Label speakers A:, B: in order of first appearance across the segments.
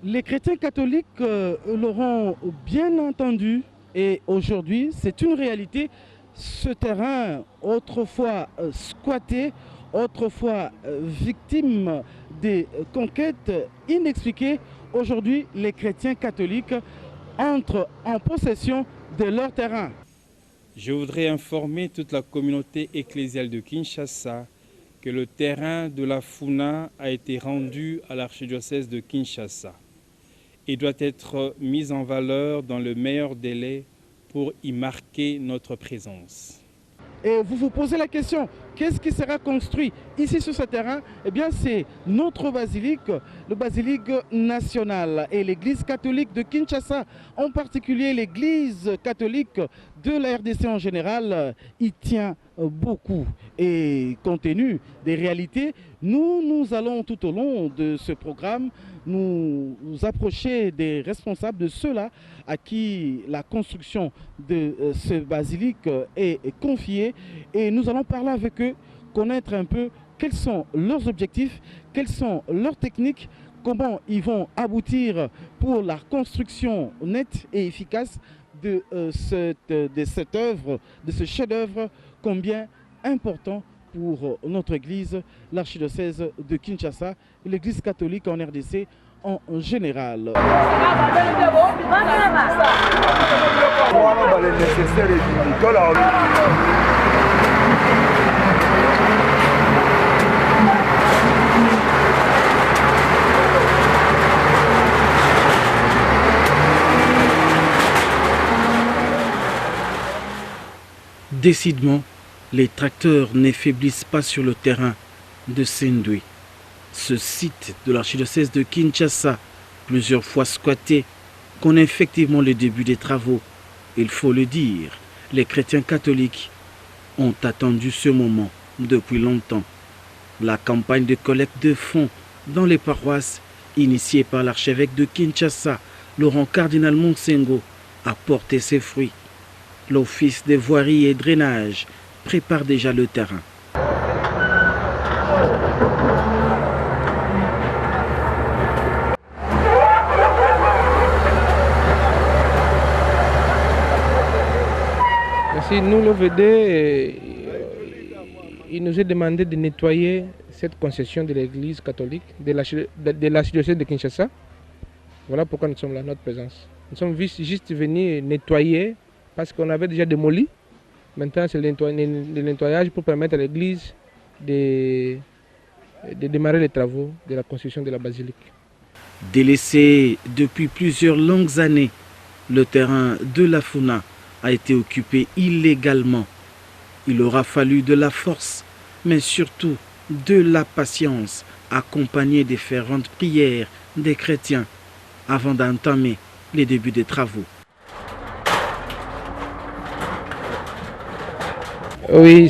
A: Les chrétiens catholiques l'auront bien entendu et aujourd'hui c'est une réalité. Ce terrain, autrefois squatté, autrefois victime des conquêtes inexpliquées, aujourd'hui les chrétiens catholiques entrent en possession de leur terrain.
B: Je voudrais informer toute la communauté ecclésiale de Kinshasa que le terrain de la Funa a été rendu à l'archidiocèse de Kinshasa et doit être mis en valeur dans le meilleur délai pour y marquer notre présence.
A: Et vous vous posez la question, qu'est-ce qui sera construit ici sur ce terrain? Eh bien, c'est notre basilique, le basilique national et l'église catholique de Kinshasa, en particulier l'église catholique de la RDC en général, y tient beaucoup. Et compte tenu des réalités, nous allons tout au long de ce programme nous approcher des responsables, de ceux-là à qui la construction de ce basilique est confiée, et nous allons parler avec eux, connaître un peu quels sont leurs objectifs, quelles sont leurs techniques, comment ils vont aboutir pour la construction nette et efficace de cette œuvre, de ce chef-d'œuvre combien important pour notre église, l'archidiocèse de Kinshasa, l'église catholique en RDC en général. Décidément, les tracteurs n'affaiblissent pas sur le terrain de Sendoué. Ce site de l'archidiocèse de Kinshasa, plusieurs fois squatté, connaît effectivement le début des travaux. Il faut le dire, les chrétiens catholiques ont attendu ce moment depuis longtemps. La campagne de collecte de fonds dans les paroisses, initiée par l'archevêque de Kinshasa, Laurent Cardinal Monsengo, a porté ses fruits. L'office des voiries et drainage prépare déjà le terrain.
C: Merci. Nous, l'OVD, il nous est demandé de nettoyer cette concession de l'église catholique, de l'archidiocèse de Kinshasa. Voilà pourquoi nous sommes là, notre présence. Nous sommes juste venus nettoyer parce qu'on avait déjà démoli. Maintenant, c'est le nettoyage pour permettre à l'église de démarrer les travaux de la construction de la basilique.
A: Délaissé depuis plusieurs longues années, le terrain de la Funa a été occupé illégalement. Il aura fallu de la force, mais surtout de la patience, accompagnée des ferventes prières des chrétiens avant d'entamer les débuts des travaux.
C: Oui,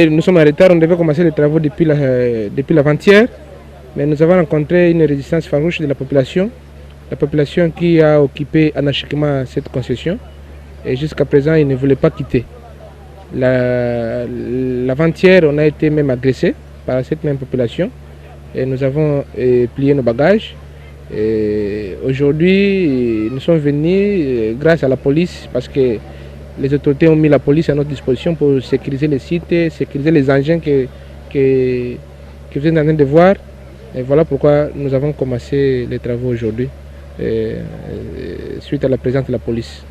C: nous sommes en retard, on devait commencer les travaux depuis l'avant-hier, mais nous avons rencontré une résistance farouche de la population qui a occupé anarchiquement cette concession, et jusqu'à présent, ils ne voulaient pas quitter. L'avant-hier, on a été même agressé par cette même population, et nous avons plié nos bagages. Aujourd'hui, nous sommes venus grâce à la police, parce que les autorités ont mis la police à notre disposition pour sécuriser les sites, sécuriser les engins que vous êtes en train de voir. Et voilà pourquoi nous avons commencé les travaux aujourd'hui, suite à la présence de la police.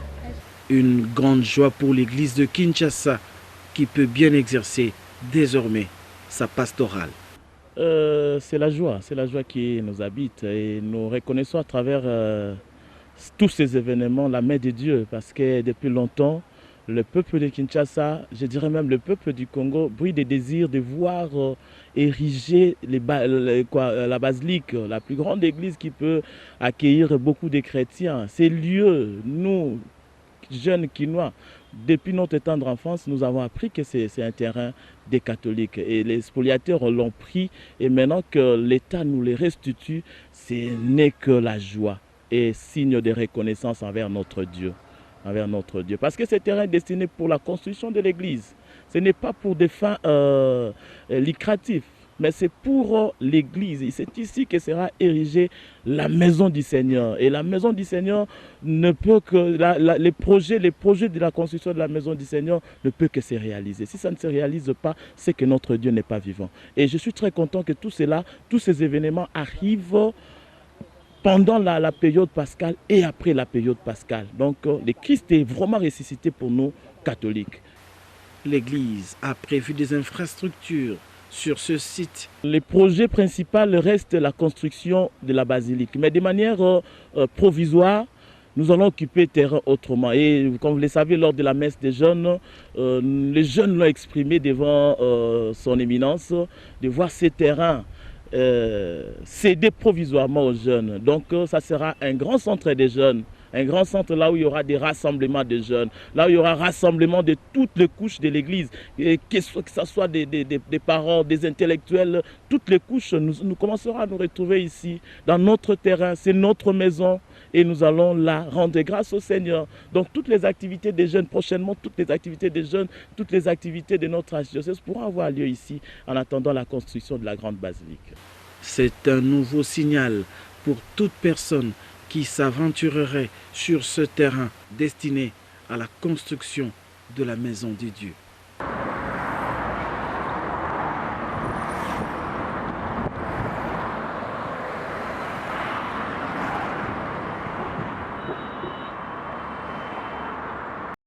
A: Une grande joie pour l'église de Kinshasa qui peut bien exercer désormais sa pastorale.
D: C'est la joie qui nous habite et nous reconnaissons à travers tous ces événements la main de Dieu, parce que depuis longtemps, le peuple de Kinshasa, je dirais même le peuple du Congo, brille des désirs de voir ériger la basilique, la plus grande église qui peut accueillir beaucoup de chrétiens. Ces lieux, nous, jeunes Kinois, depuis notre tendre enfance, nous avons appris que c'est un terrain des catholiques. Et les spoliateurs l'ont pris, et maintenant que l'État nous les restitue, ce n'est que la joie et signe de reconnaissance envers notre Dieu. Parce que ce terrain est destiné pour la construction de l'église. Ce n'est pas pour des fins lucratives. mais c'est pour l'Église. Et c'est ici que sera érigée la maison du Seigneur. Et la maison du Seigneur ne peut que... les projets de la construction de la maison du Seigneur ne peut que se réaliser. Si ça ne se réalise pas, c'est que notre Dieu n'est pas vivant. Et je suis très content que tout cela, tous ces événements arrivent pendant la période pascale et après la période pascale. Donc le Christ est vraiment ressuscité pour nous catholiques.
A: L'Église a prévu des infrastructures sur ce site.
D: Le projet principal reste la construction de la basilique, mais de manière provisoire, nous allons occuper le terrain autrement. Et comme vous le savez, lors de la messe des jeunes, les jeunes l'ont exprimé devant son éminence, de voir ces terrains céder provisoirement aux jeunes. Donc ça sera un grand centre des jeunes. Un grand centre là où il y aura des rassemblements de jeunes, là où il y aura rassemblement de toutes les couches de l'Église, que ce soit des parents, des intellectuels, toutes les couches, nous commencerons à nous retrouver ici, dans notre terrain, c'est notre maison, et nous allons là rendre grâce au Seigneur. Donc toutes les activités des jeunes, prochainement, toutes les activités des jeunes, toutes les activités de notre archidiocèse pourront avoir lieu ici, en attendant la construction de la grande basilique.
A: C'est un nouveau signal pour toute personne qui s'aventurerait sur ce terrain destiné à la construction de la maison de Dieu.